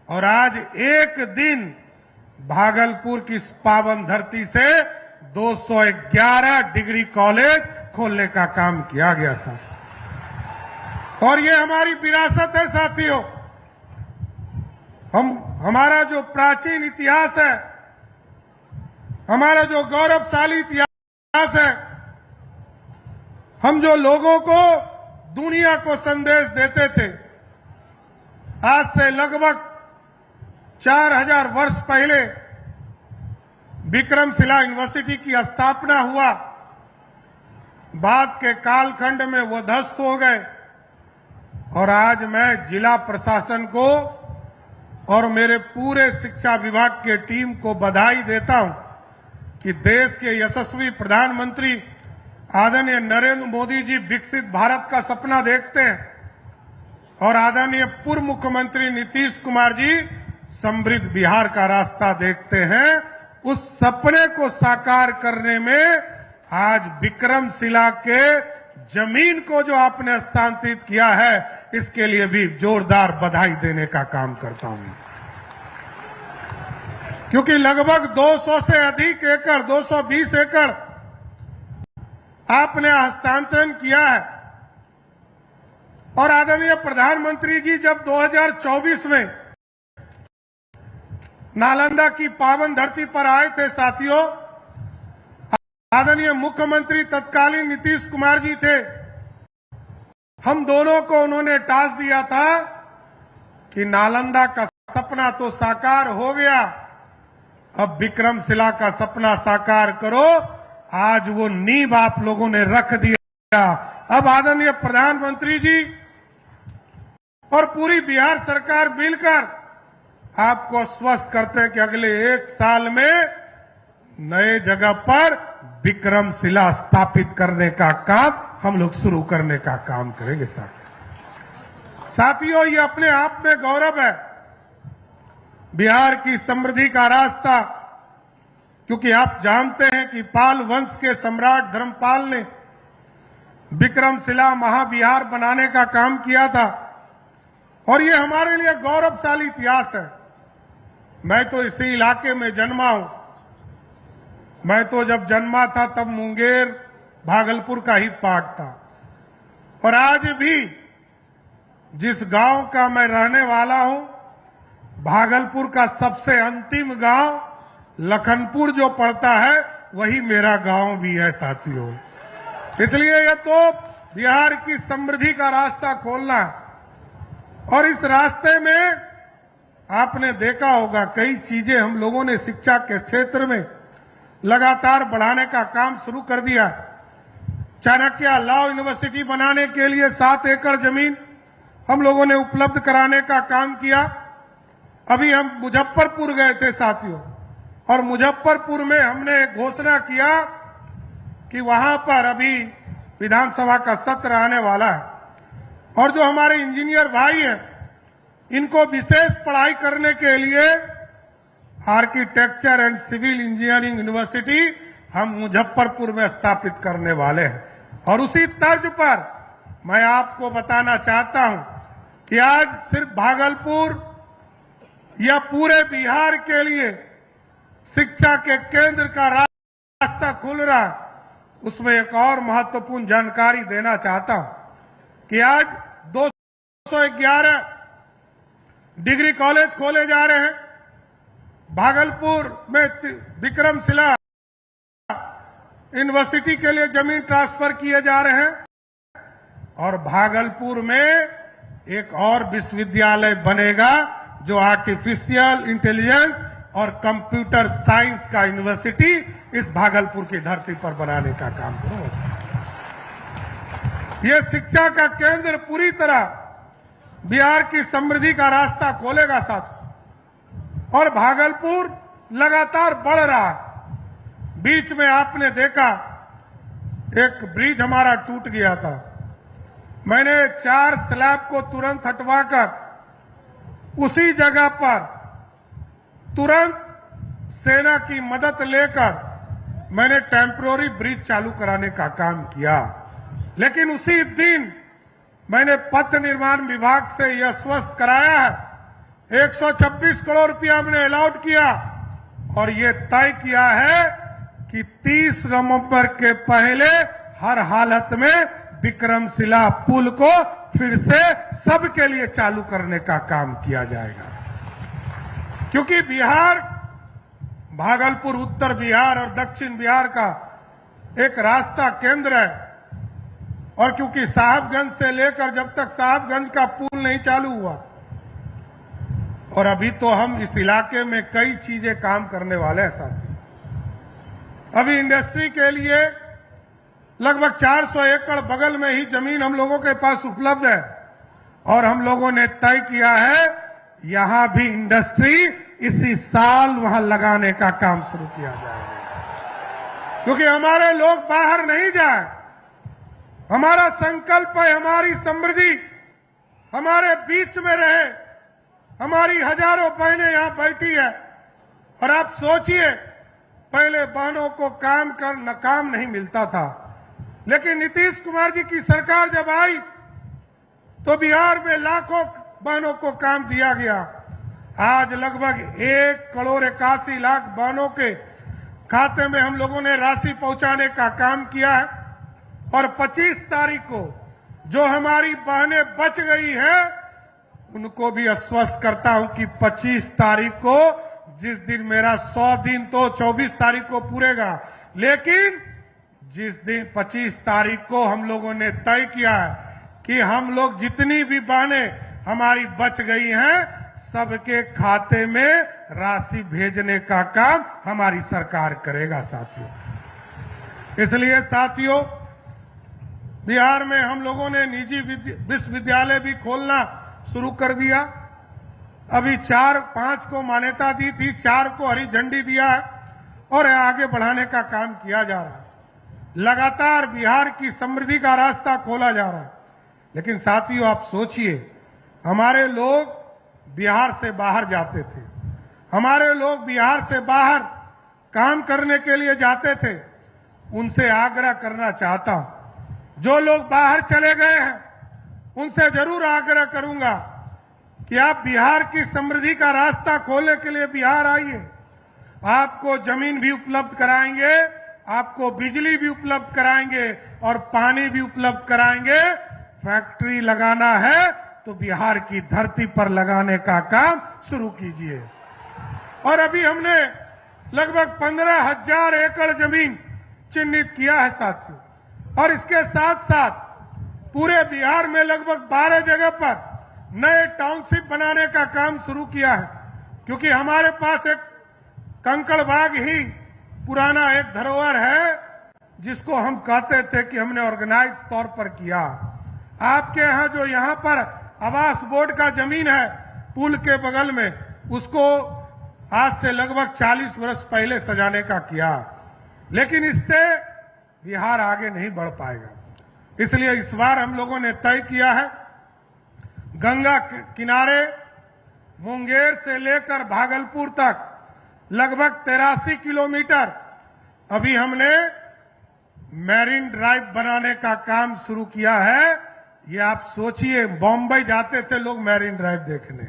और आज एक दिन भागलपुर की इस पावन धरती से 211 डिग्री कॉलेज खोलने का काम किया गया साथ। और ये हमारी विरासत है साथियों। हमारा जो प्राचीन इतिहास है, हमारा जो गौरवशाली इतिहास है, हम जो लोगों को दुनिया को संदेश देते थे, आज से लगभग 4000 वर्ष पहले विक्रमशिला यूनिवर्सिटी की स्थापना हुआ। बाद के कालखंड में वो ध्वस्त हो गए और आज मैं जिला प्रशासन को और मेरे पूरे शिक्षा विभाग के टीम को बधाई देता हूं कि देश के यशस्वी प्रधानमंत्री आदरणीय नरेंद्र मोदी जी विकसित भारत का सपना देखते हैं और आदरणीय पूर्व मुख्यमंत्री नीतीश कुमार जी समृद्ध बिहार का रास्ता देखते हैं। उस सपने को साकार करने में आज विक्रमशिला के जमीन को जो आपने हस्तांतरित किया है, इसके लिए भी जोरदार बधाई देने का काम करता हूं, क्योंकि लगभग 200 से अधिक एकड़, 220 एकड़ आपने हस्तांतरण किया है। और आदरणीय प्रधानमंत्री जी जब 2024 में नालंदा की पावन धरती पर आए थे साथियों, आदरणीय मुख्यमंत्री तत्कालीन नीतीश कुमार जी थे। हम दोनों को उन्होंने टास्क दिया था कि नालंदा का सपना तो साकार हो गया, अब विक्रमशिला का सपना साकार करो। आज वो नींव आप लोगों ने रख दिया। अब आदरणीय प्रधानमंत्री जी और पूरी बिहार सरकार मिलकर आपको आश्वस्त करते हैं कि अगले 1 साल में नए जगह पर विक्रमशिला स्थापित करने का काम हम लोग शुरू करने का काम करेंगे। साथियों, ये अपने आप में गौरव है बिहार की समृद्धि का रास्ता, क्योंकि आप जानते हैं कि पाल वंश के सम्राट धर्मपाल ने विक्रमशिला महाविहार बनाने का काम किया था और ये हमारे लिए गौरवशाली इतिहास है। मैं तो इसी इलाके में जन्मा हूं। मैं तो जब जन्मा था तब मुंगेर भागलपुर का ही पार्ट था और आज भी जिस गांव का मैं रहने वाला हूं, भागलपुर का सबसे अंतिम गांव लखनपुर जो पड़ता है, वही मेरा गांव भी है साथियों। इसलिए यह तो बिहार की समृद्धि का रास्ता खोलना है। और इस रास्ते में आपने देखा होगा कई चीजें हम लोगों ने शिक्षा के क्षेत्र में लगातार बढ़ाने का काम शुरू कर दिया। चाणक्य लॉ यूनिवर्सिटी बनाने के लिए 7 एकड़ जमीन हम लोगों ने उपलब्ध कराने का काम किया। अभी हम मुजफ्फरपुर गए थे साथियों, और मुजफ्फरपुर में हमने घोषणा किया कि वहां पर अभी विधानसभा का सत्र आने वाला है और जो हमारे इंजीनियर भाई हैं, इनको विशेष पढ़ाई करने के लिए architecture and civil engineering university हम मुजफ्फरपुर में स्थापित करने वाले हैं। और उसी तर्ज पर मैं आपको बताना चाहता हूं कि आज सिर्फ भागलपुर या पूरे बिहार के लिए शिक्षा के केंद्र का रास्ता खुल रहा है। उसमें एक और महत्वपूर्ण जानकारी देना चाहता हूं कि आज 211 डिग्री कॉलेज खोले जा रहे हैं। भागलपुर में विक्रमशिला यूनिवर्सिटी के लिए जमीन ट्रांसफर किए जा रहे हैं और भागलपुर में एक और विश्वविद्यालय बनेगा जो आर्टिफिशियल इंटेलिजेंस और कंप्यूटर साइंस का यूनिवर्सिटी इस भागलपुर की धरती पर बनाने का काम करेगा। यह शिक्षा का केंद्र पूरी तरह बिहार की समृद्धि का रास्ता खोलेगा साथ। और भागलपुर लगातार बढ़ रहा है। बीच में आपने देखा एक ब्रिज हमारा टूट गया था। मैंने 4 स्लैब को तुरंत हटवाकर उसी जगह पर तुरंत सेना की मदद लेकर मैंने टेम्पररी ब्रिज चालू कराने का काम किया। लेकिन उसी दिन मैंने पथ निर्माण विभाग से यह आश्वस्त कराया है 126 करोड़ रुपया हमने अलॉट किया और ये तय किया है कि 30 नवंबर के पहले हर हालत में विक्रमशिला पुल को फिर से सबके लिए चालू करने का काम किया जाएगा। क्योंकि बिहार, भागलपुर, उत्तर बिहार और दक्षिण बिहार का एक रास्ता केंद्र है और क्योंकि साहबगंज से लेकर जब तक साहबगंज का पुल नहीं चालू हुआ, और अभी तो हम इस इलाके में कई चीजें काम करने वाले हैं साथियों। अभी इंडस्ट्री के लिए लगभग 400 एकड़ बगल में ही जमीन हम लोगों के पास उपलब्ध है और हम लोगों ने तय किया है यहां भी इंडस्ट्री इसी साल वहां लगाने का काम शुरू किया जाएगा। क्योंकि हमारे लोग बाहर नहीं जाए, हमारा संकल्प है हमारी समृद्धि हमारे बीच में रहे। हमारी हजारों बहनें यहां बैठी है और आप सोचिए, पहले बहनों को काम नहीं मिलता था, लेकिन नीतीश कुमार जी की सरकार जब आई तो बिहार में लाखों बहनों को काम दिया गया। आज लगभग 1,81,00,000 बहनों के खाते में हम लोगों ने राशि पहुंचाने का काम किया है और 25 तारीख को जो हमारी बहनें बच गई हैं उनको भी आश्वस्त करता हूं कि 25 तारीख को, जिस दिन मेरा 100 दिन तो 24 तारीख को पूरेगा, लेकिन जिस दिन 25 तारीख को हम लोगों ने तय किया है कि हम लोग जितनी भी बहनें हमारी बच गई हैं सबके खाते में राशि भेजने का काम हमारी सरकार करेगा साथियों। इसलिए साथियों, बिहार में हम लोगों ने निजी विश्वविद्यालय भी खोलना शुरू कर दिया। अभी 4-5 को मान्यता दी थी, 4 को हरी झंडी दिया है और आगे बढ़ाने का काम किया जा रहा है। लगातार बिहार की समृद्धि का रास्ता खोला जा रहा है। लेकिन साथियों, आप सोचिए, हमारे लोग बिहार से बाहर जाते थे, हमारे लोग बिहार से बाहर काम करने के लिए जाते थे। उनसे आग्रह करना चाहता हूं, जो लोग बाहर चले गए हैं उनसे जरूर आग्रह करूंगा कि आप बिहार की समृद्धि का रास्ता खोलने के लिए बिहार आइए। आपको जमीन भी उपलब्ध कराएंगे, आपको बिजली भी उपलब्ध कराएंगे और पानी भी उपलब्ध कराएंगे। फैक्ट्री लगाना है तो बिहार की धरती पर लगाने का काम शुरू कीजिए। और अभी हमने लगभग 15,000 एकड़ जमीन चिन्हित किया है साथियों, और इसके साथ साथ पूरे बिहार में लगभग 12 जगह पर नए टाउनशिप बनाने का काम शुरू किया है। क्योंकि हमारे पास एक कंकड़बाग ही पुराना एक धरोहर है जिसको हम कहते थे कि हमने ऑर्गेनाइज तौर पर किया। आपके यहां जो यहां पर आवास बोर्ड का जमीन है पुल के बगल में, उसको आज से लगभग 40 वर्ष पहले सजाने का किया, लेकिन इससे बिहार आगे नहीं बढ़ पाएगा। इसलिए इस बार हम लोगों ने तय किया है गंगा किनारे मुंगेर से लेकर भागलपुर तक लगभग 83 किलोमीटर अभी हमने मैरीन ड्राइव बनाने का काम शुरू किया है। ये आप सोचिए, बॉम्बे जाते थे लोग मैरीन ड्राइव देखने,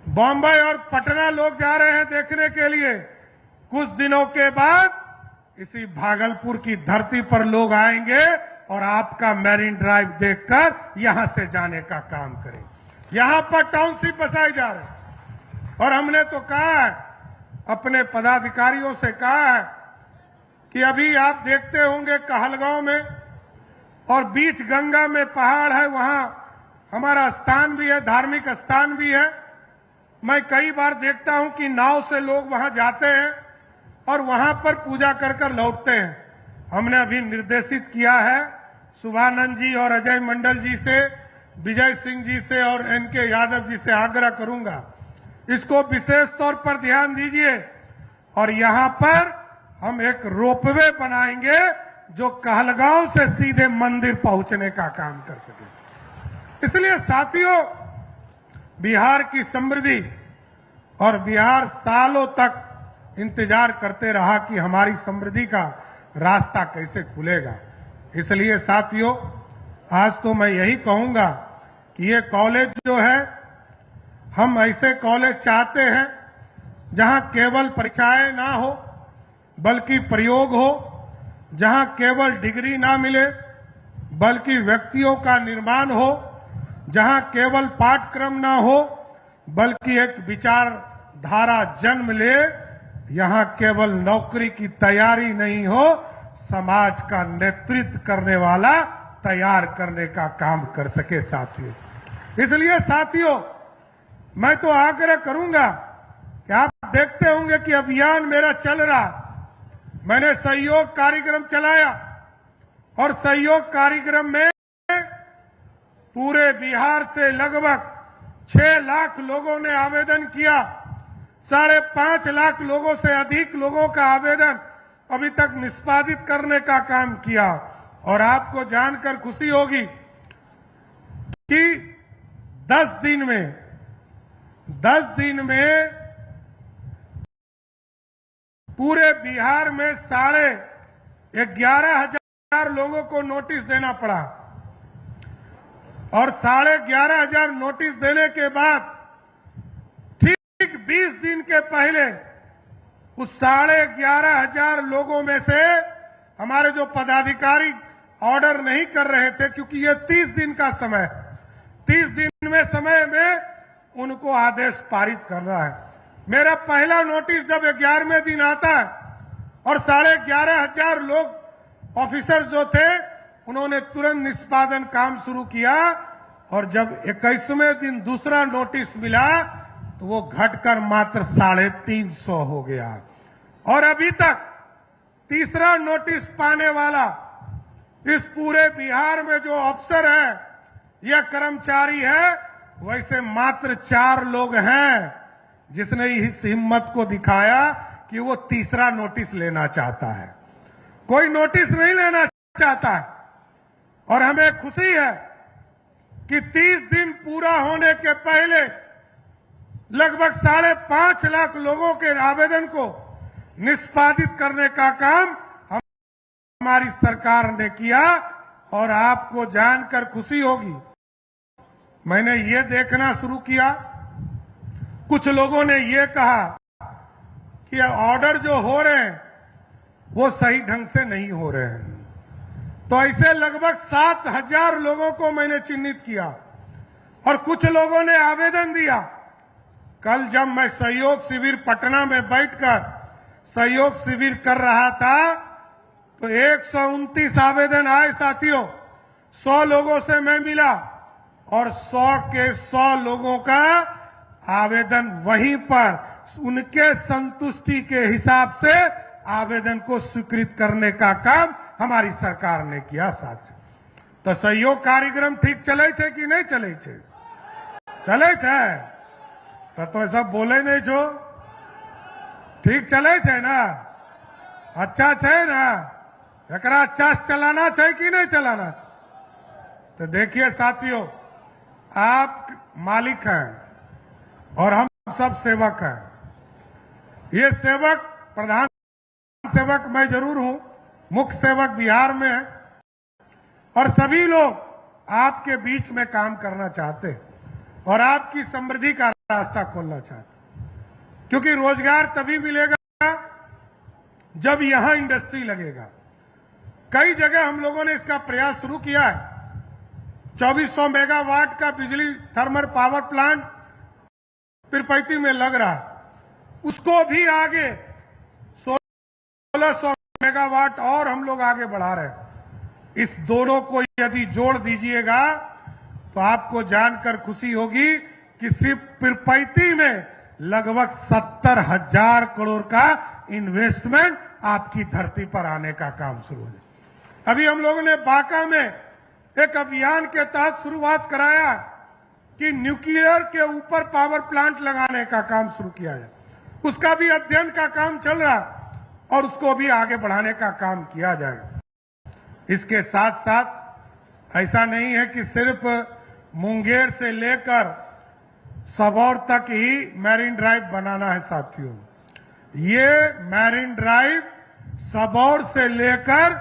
बॉम्बे और पटना लोग जा रहे हैं देखने के लिए। कुछ दिनों के बाद इसी भागलपुर की धरती पर लोग आएंगे और आपका मैरीन ड्राइव देखकर यहां से जाने का काम करें। यहां पर टाउनशिप बसाए जा रहे हैं और हमने तो कहा है, अपने पदाधिकारियों से कहा है कि अभी आप देखते होंगे कहलगांव में और बीच गंगा में पहाड़ है, वहां हमारा स्थान भी है, धार्मिक स्थान भी है। मैं कई बार देखता हूं कि नाव से लोग वहां जाते हैं और वहां पर पूजा कर कर लौटते हैं। हमने अभी निर्देशित किया है शुभानंद जी और अजय मंडल जी से, विजय सिंह जी से और एनके यादव जी से आग्रह करूंगा, इसको विशेष तौर पर ध्यान दीजिए और यहां पर हम एक रोपवे बनाएंगे जो कहलगांव से सीधे मंदिर पहुंचने का काम कर सके। इसलिए साथियों, बिहार की समृद्धि और बिहार सालों तक इंतजार करते रहा कि हमारी समृद्धि का रास्ता कैसे खुलेगा। इसलिए साथियों, आज तो मैं यही कहूंगा कि ये कॉलेज जो है हम ऐसे कॉलेज चाहते हैं जहां केवल परीक्षाएं ना हो बल्कि प्रयोग हो, जहां केवल डिग्री ना मिले बल्कि व्यक्तियों का निर्माण हो, जहां केवल पाठ्यक्रम ना हो बल्कि एक विचारधारा जन्म ले, यहां केवल नौकरी की तैयारी नहीं हो, समाज का नेतृत्व करने वाला तैयार करने का काम कर सके साथियों। इसलिए साथियों, मैं तो आग्रह करूंगा कि आप देखते होंगे कि अभियान मेरा चल रहा, मैंने सहयोग कार्यक्रम चलाया और सहयोग कार्यक्रम में पूरे बिहार से लगभग 6 लाख लोगों ने आवेदन किया। 5.5 लाख लोगों से अधिक लोगों का आवेदन अभी तक निष्पादित करने का काम किया। और आपको जानकर खुशी होगी कि 10 दिन में पूरे बिहार में 11,500 लोगों को नोटिस देना पड़ा और 11,500 नोटिस देने के बाद ठीक 20 दिन के पहले उस 11,500 लोगों में से हमारे जो पदाधिकारी ऑर्डर नहीं कर रहे थे, क्योंकि ये 30 दिन का समय, 30 दिन में समय में उनको आदेश पारित करना है। मेरा पहला नोटिस जब 11वें दिन आता है और 11,500 लोग ऑफिसर जो थे उन्होंने तुरंत निष्पादन काम शुरू किया और जब 21वें दिन दूसरा नोटिस मिला तो वो घटकर मात्र 350 हो गया। और अभी तक तीसरा नोटिस पाने वाला इस पूरे बिहार में जो अफसर है या कर्मचारी है, वैसे मात्र 4 लोग हैं जिसने इस हिम्मत को दिखाया कि वो तीसरा नोटिस लेना चाहता है। कोई नोटिस नहीं लेना चाहता है। और हमें खुशी है कि 30 दिन पूरा होने के पहले लगभग 5.5 लाख लोगों के आवेदन को निष्पादित करने का काम हमारी सरकार ने किया। और आपको जानकर खुशी होगी, मैंने ये देखना शुरू किया, कुछ लोगों ने ये कहा कि ऑर्डर जो हो रहे हैं वो सही ढंग से नहीं हो रहे हैं। तो ऐसे लगभग 7,000 लोगों को मैंने चिन्हित किया और कुछ लोगों ने आवेदन दिया। कल जब मैं सहयोग शिविर पटना में बैठकर सहयोग शिविर कर रहा था तो 129 आवेदन आए साथियों। 100 लोगों से मैं मिला और 100 के 100 लोगों का आवेदन वहीं पर उनके संतुष्टि के हिसाब से आवेदन को स्वीकृत करने का काम हमारी सरकार ने किया साथियों। तो सहयोग कार्यक्रम ठीक चले छे कि नहीं चले छे? चले छे तो सब बोले नहीं छो? ठीक चले छे ना? अच्छा छे ना? एकरा अच्छा से चलाना चाहिए कि नहीं चलाना चाहिए? तो देखिए साथियों, आप मालिक हैं और हम सब सेवक हैं। ये सेवक, प्रधान सेवक मैं जरूर हूं, मुख्य सेवक बिहार में है और सभी लोग आपके बीच में काम करना चाहते हैं और आपकी समृद्धि का रास्ता खोलना चाहते हैं। क्योंकि रोजगार तभी मिलेगा जब यहां इंडस्ट्री लगेगा। कई जगह हम लोगों ने इसका प्रयास शुरू किया है। 2400 मेगावाट का बिजली थर्मल पावर प्लांट पीरपैती में लग रहा है, उसको भी आगे 1600 मेगावाट और हम लोग आगे बढ़ा रहे हैं। इस दोनों को यदि जोड़ दीजिएगा तो आपको जानकर खुशी होगी कि सिर्फ पीरपैती में लगभग 70,000 करोड़ का इन्वेस्टमेंट आपकी धरती पर आने का काम शुरू है। अभी हम लोगों ने बांका में एक अभियान के तहत शुरुआत कराया कि न्यूक्लियर के ऊपर पावर प्लांट लगाने का काम शुरू किया जाए। उसका भी अध्ययन का काम चल रहा और उसको भी आगे बढ़ाने का काम किया जाएगा। इसके साथ साथ ऐसा नहीं है कि सिर्फ मुंगेर से लेकर सबौर तक ही मैरीन ड्राइव बनाना है साथियों। ये मैरीन ड्राइव सबौर से लेकर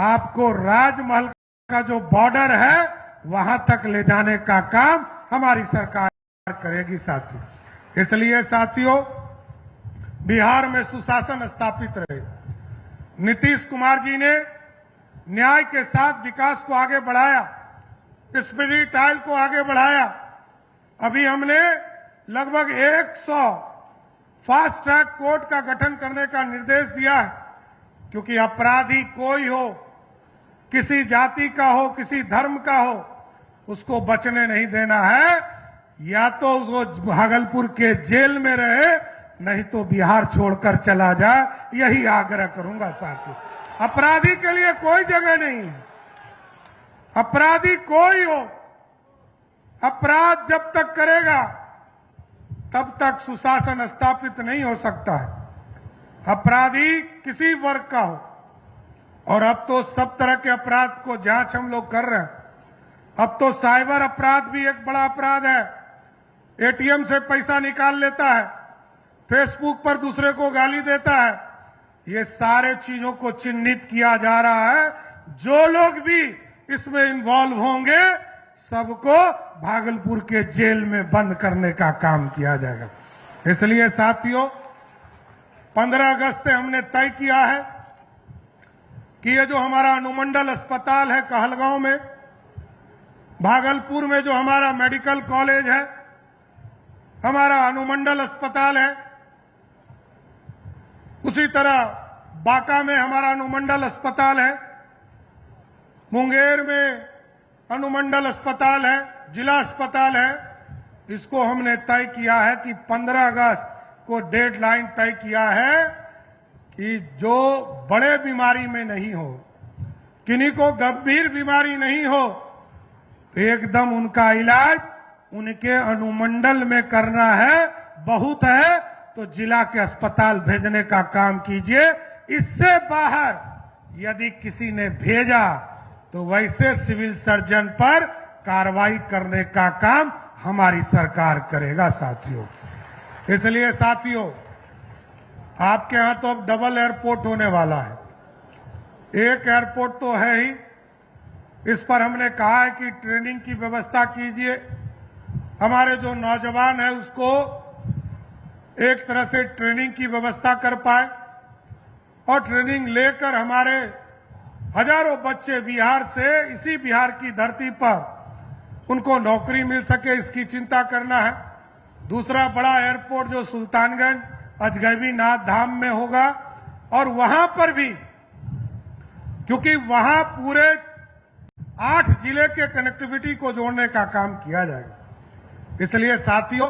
आपको राजमहल का जो बॉर्डर है वहां तक ले जाने का काम हमारी सरकार करेगी साथियों। इसलिए साथियों, बिहार में सुशासन स्थापित रहे। नीतीश कुमार जी ने न्याय के साथ विकास को आगे बढ़ाया, स्पिरिट ट्रायल को आगे बढ़ाया। अभी हमने लगभग 100 फास्ट ट्रैक कोर्ट का गठन करने का निर्देश दिया है, क्योंकि अपराधी कोई हो, किसी जाति का हो, किसी धर्म का हो, उसको बचने नहीं देना है। या तो उसको भागलपुर के जेल में रहे, नहीं तो बिहार छोड़कर चला जाए। यही आग्रह करूंगा साथियों। अपराधी के लिए कोई जगह नहीं है। अपराधी कोई हो, अपराध जब तक करेगा तब तक सुशासन स्थापित नहीं हो सकता है। अपराधी किसी वर्ग का हो, और अब तो सब तरह के अपराध को जांच हम लोग कर रहे हैं। अब तो साइबर अपराध भी एक बड़ा अपराध है। एटीएम से पैसा निकाल लेता है, फेसबुक पर दूसरे को गाली देता है। ये सारे चीजों को चिन्हित किया जा रहा है। जो लोग भी इसमें इन्वॉल्व होंगे, सबको भागलपुर के जेल में बंद करने का काम किया जाएगा। इसलिए साथियों, 15 अगस्त से हमने तय किया है कि ये जो हमारा अनुमंडल अस्पताल है कहलगांव में, भागलपुर में जो हमारा मेडिकल कॉलेज है, हमारा अनुमंडल अस्पताल है, उसी तरह बांका में हमारा अनुमंडल अस्पताल है, मुंगेर में अनुमंडल अस्पताल है, जिला अस्पताल है। इसको हमने तय किया है कि 15 अगस्त को डेडलाइन तय किया है कि जो बड़े बीमारी में नहीं हो, किन्हीं को गंभीर बीमारी नहीं हो, तो एकदम उनका इलाज उनके अनुमंडल में करना है। बहुत है तो जिला के अस्पताल भेजने का काम कीजिए। इससे बाहर यदि किसी ने भेजा तो वैसे सिविल सर्जन पर कार्रवाई करने का काम हमारी सरकार करेगा साथियों। इसलिए साथियों, आपके यहां तो अब डबल एयरपोर्ट होने वाला है। एक एयरपोर्ट तो है ही, इस पर हमने कहा है कि ट्रेनिंग की व्यवस्था कीजिए। हमारे जो नौजवान है उसको एक तरह से ट्रेनिंग की व्यवस्था कर पाए, और ट्रेनिंग लेकर हमारे हजारों बच्चे बिहार से, इसी बिहार की धरती पर उनको नौकरी मिल सके, इसकी चिंता करना है। दूसरा बड़ा एयरपोर्ट जो सुल्तानगंज अजगैबीनाथ धाम में होगा, और वहां पर भी, क्योंकि वहां पूरे 8 जिले के कनेक्टिविटी को जोड़ने का काम किया जाएगा। इसलिए साथियों,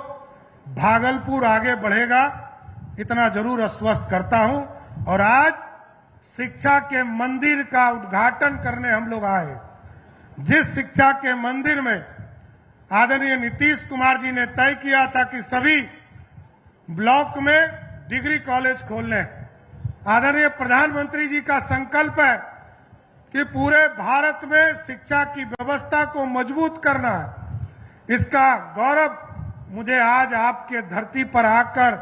भागलपुर आगे बढ़ेगा, इतना जरूर आश्वस्त करता हूं। और आज शिक्षा के मंदिर का उद्घाटन करने हम लोग आए। जिस शिक्षा के मंदिर में आदरणीय नीतीश कुमार जी ने तय किया था कि सभी ब्लॉक में डिग्री कॉलेज खोलने, आदरणीय प्रधानमंत्री जी का संकल्प है कि पूरे भारत में शिक्षा की व्यवस्था को मजबूत करना है। इसका गौरव मुझे आज आपके धरती पर आकर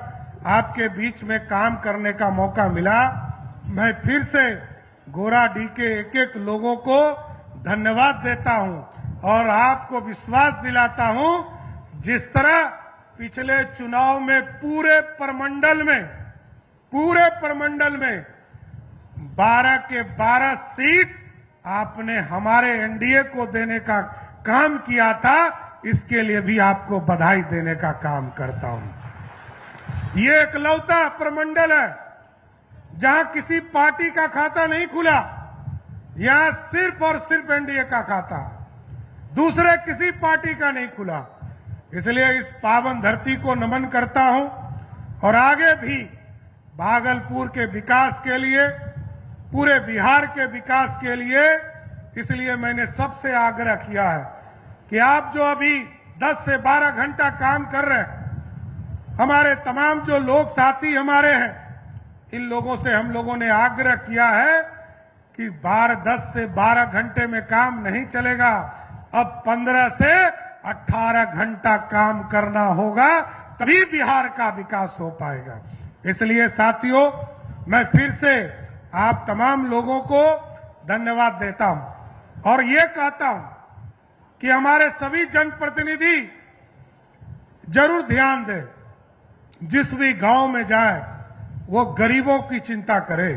आपके बीच में काम करने का मौका मिला। मैं फिर से गोराडीह के एक एक लोगों को धन्यवाद देता हूं और आपको विश्वास दिलाता हूं, जिस तरह पिछले चुनाव में पूरे प्रमंडल में 12 के 12 सीट आपने हमारे एनडीए को देने का काम किया था, इसके लिए भी आपको बधाई देने का काम करता हूं। ये इकलौता प्रमंडल है जहां किसी पार्टी का खाता नहीं खुला। यहां सिर्फ और सिर्फ एनडीए का खाता, दूसरे किसी पार्टी का नहीं खुला। इसलिए इस पावन धरती को नमन करता हूं और आगे भी भागलपुर के विकास के लिए, पूरे बिहार के विकास के लिए, इसलिए मैंने सबसे आग्रह किया है कि आप जो अभी 10 से 12 घंटा काम कर रहे हैं, हमारे तमाम जो लोग साथी हमारे हैं, इन लोगों से हम लोगों ने आग्रह किया है कि 10 से 12 घंटे में काम नहीं चलेगा। अब 15 से 18 घंटा काम करना होगा, तभी बिहार का विकास हो पाएगा। इसलिए साथियों, मैं फिर से आप तमाम लोगों को धन्यवाद देता हूं और ये कहता हूं कि हमारे सभी जनप्रतिनिधि जरूर ध्यान दे, जिस भी गांव में जाए वो गरीबों की चिंता करे।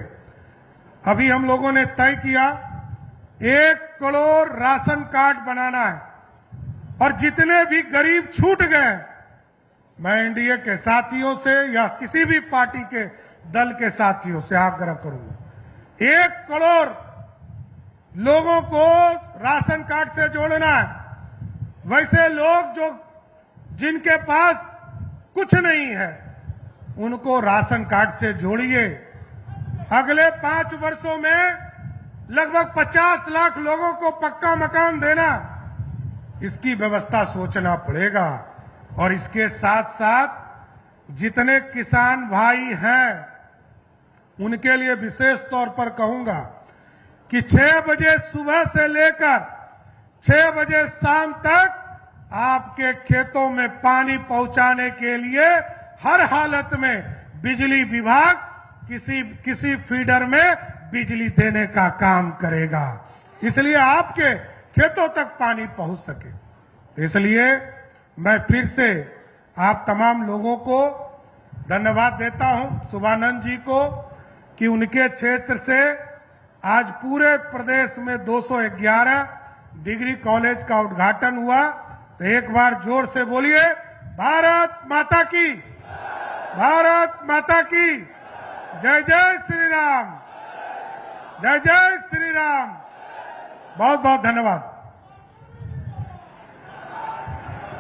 अभी हम लोगों ने तय किया 1 करोड़ राशन कार्ड बनाना है और जितने भी गरीब छूट गए, मैं एनडीए के साथियों से या किसी भी पार्टी के दल के साथियों से आग्रह करूंगा, 1 करोड़ लोगों को राशन कार्ड से जोड़ना है। वैसे लोग जिनके पास कुछ नहीं है उनको राशन कार्ड से जोड़िए। अगले 5 वर्षों में लगभग 50 लाख लोगों को पक्का मकान देना, इसकी व्यवस्था सोचना पड़ेगा। और इसके साथ साथ जितने किसान भाई हैं उनके लिए विशेष तौर पर कहूंगा कि 6 बजे सुबह से लेकर 6 बजे शाम तक आपके खेतों में पानी पहुंचाने के लिए हर हालत में बिजली विभाग किसी फीडर में बिजली देने का काम करेगा, इसलिए आपके खेतों तक पानी पहुंच सके। तो इसलिए मैं फिर से आप तमाम लोगों को धन्यवाद देता हूं, शुभानंद जी को, कि उनके क्षेत्र से आज पूरे प्रदेश में 211 डिग्री कॉलेज का उद्घाटन हुआ। तो एक बार जोर से बोलिए, भारत माता की, भारत माता की जय। जय श्री राम, जय जय श्री राम। बहुत बहुत धन्यवाद।